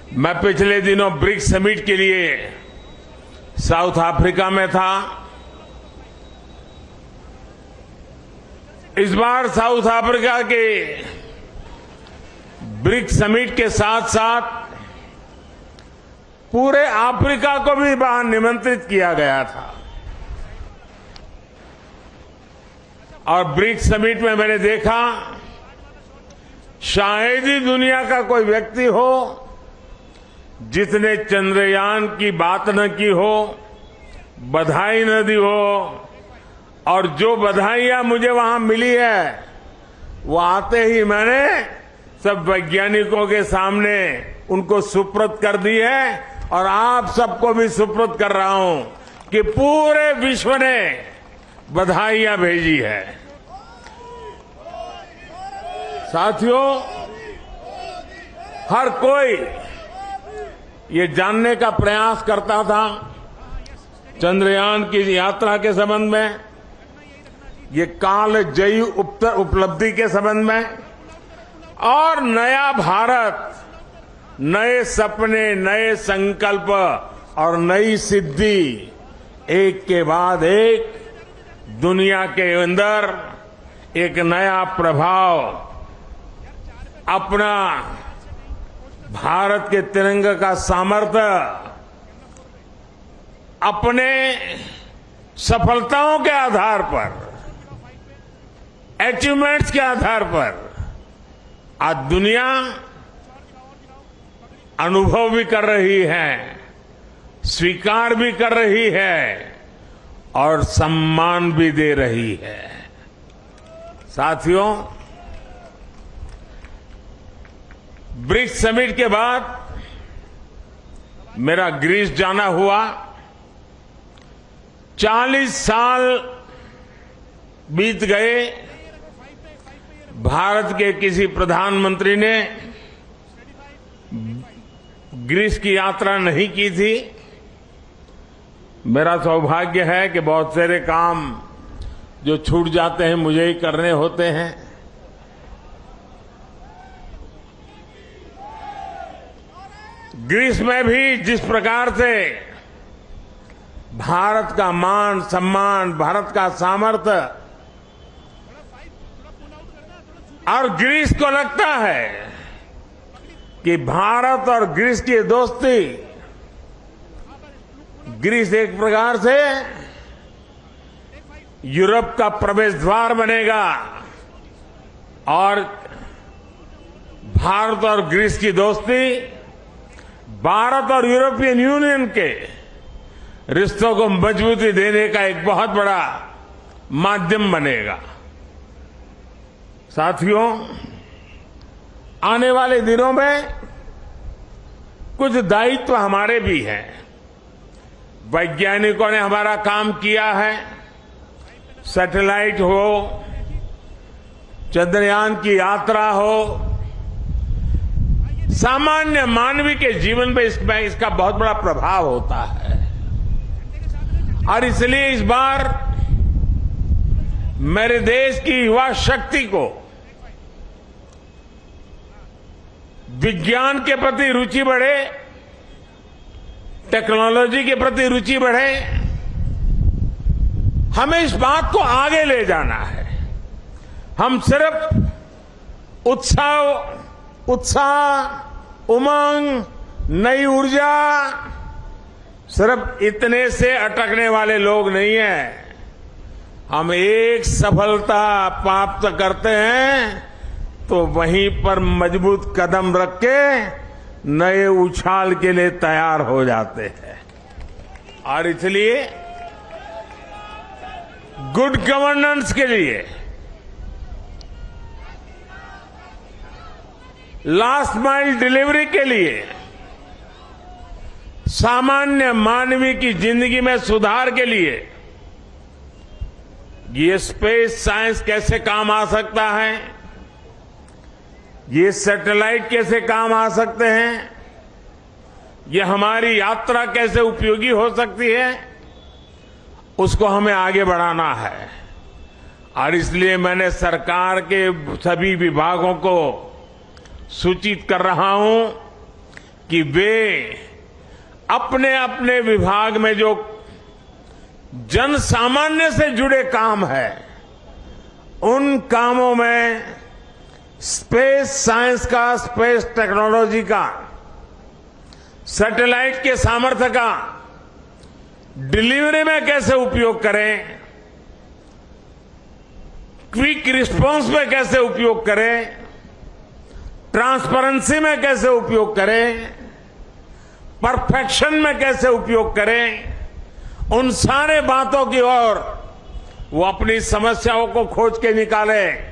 मैं पिछले दिनों ब्रिक्स समिट के लिए साउथ अफ्रीका में था। इस बार साउथ अफ्रीका के ब्रिक्स समिट के साथ साथ पूरे अफ्रीका को भी वहां निमंत्रित किया गया था। और ब्रिक्स समिट में मैंने देखा शायद ही दुनिया का कोई व्यक्ति हो जिसने चंद्रयान की बात न की हो, बधाई न दी हो। और जो बधाइयां मुझे वहां मिली है वो आते ही मैंने सब वैज्ञानिकों के सामने उनको सुपुर्द कर दी है और आप सबको भी सुपुर्द कर रहा हूं कि पूरे विश्व ने बधाइयां भेजी है। साथियों, हर कोई ये जानने का प्रयास करता था चंद्रयान की यात्रा के संबंध में, ये कालजयी उपलब्धि के संबंध में, और नया भारत, नए सपने, नए संकल्प और नई सिद्धि एक के बाद एक दुनिया के अंदर एक नया प्रभाव अपना भारत के तिरंगे का सामर्थ्य अपने सफलताओं के आधार पर, अचीवमेंट्स के आधार पर आज दुनिया अनुभव भी कर रही है, स्वीकार भी कर रही है और सम्मान भी दे रही है। साथियों, ब्रिक्स समिट के बाद मेरा ग्रीस जाना हुआ। 40 साल बीत गए, भारत के किसी प्रधानमंत्री ने ग्रीस की यात्रा नहीं की थी। मेरा सौभाग्य है कि बहुत सारे काम जो छूट जाते हैं मुझे ही करने होते हैं। ग्रीस में भी जिस प्रकार से भारत का मान सम्मान, भारत का सामर्थ्य, और ग्रीस को लगता है कि भारत और ग्रीस की दोस्ती, ग्रीस एक प्रकार से यूरोप का प्रवेश द्वार बनेगा और भारत और ग्रीस की दोस्ती भारत और यूरोपियन यूनियन के रिश्तों को मजबूती देने का एक बहुत बड़ा माध्यम बनेगा। साथियों, आने वाले दिनों में कुछ दायित्व हमारे भी हैं। वैज्ञानिकों ने हमारा काम किया है, सैटेलाइट हो, चंद्रयान की यात्रा हो, सामान्य मानवीय के जीवन पे इसका बहुत बड़ा प्रभाव होता है। और इसलिए इस बार मेरे देश की युवा शक्ति को विज्ञान के प्रति रुचि बढ़े, टेक्नोलॉजी के प्रति रुचि बढ़े। हमें इस बात को आगे ले जाना है। हम सिर्फ उत्साह, उमंग, नई ऊर्जा, सिर्फ इतने से अटकने वाले लोग नहीं हैं। हम एक सफलता प्राप्त करते हैं तो वहीं पर मजबूत कदम रख के नए उछाल के लिए तैयार हो जाते हैं। और इसलिए गुड गवर्नेंस के लिए, लास्ट माइल डिलीवरी के लिए, सामान्य मानवीय की जिंदगी में सुधार के लिए ये स्पेस साइंस कैसे काम आ सकता है, ये सैटेलाइट कैसे काम आ सकते हैं, ये हमारी यात्रा कैसे उपयोगी हो सकती है, उसको हमें आगे बढ़ाना है। और इसलिए मैंने सरकार के सभी विभागों को सूचित कर रहा हूं कि वे अपने अपने विभाग में जो जन सामान्य से जुड़े काम है उन कामों में स्पेस साइंस का, स्पेस टेक्नोलॉजी का, सैटेलाइट के सामर्थ्य का डिलीवरी में कैसे उपयोग करें, क्विक रिस्पांस में कैसे उपयोग करें, ट्रांसपेरेंसी में कैसे उपयोग करें, परफेक्शन में कैसे उपयोग करें, उन सारे बातों की ओर वो अपनी समस्याओं को खोज के निकाले।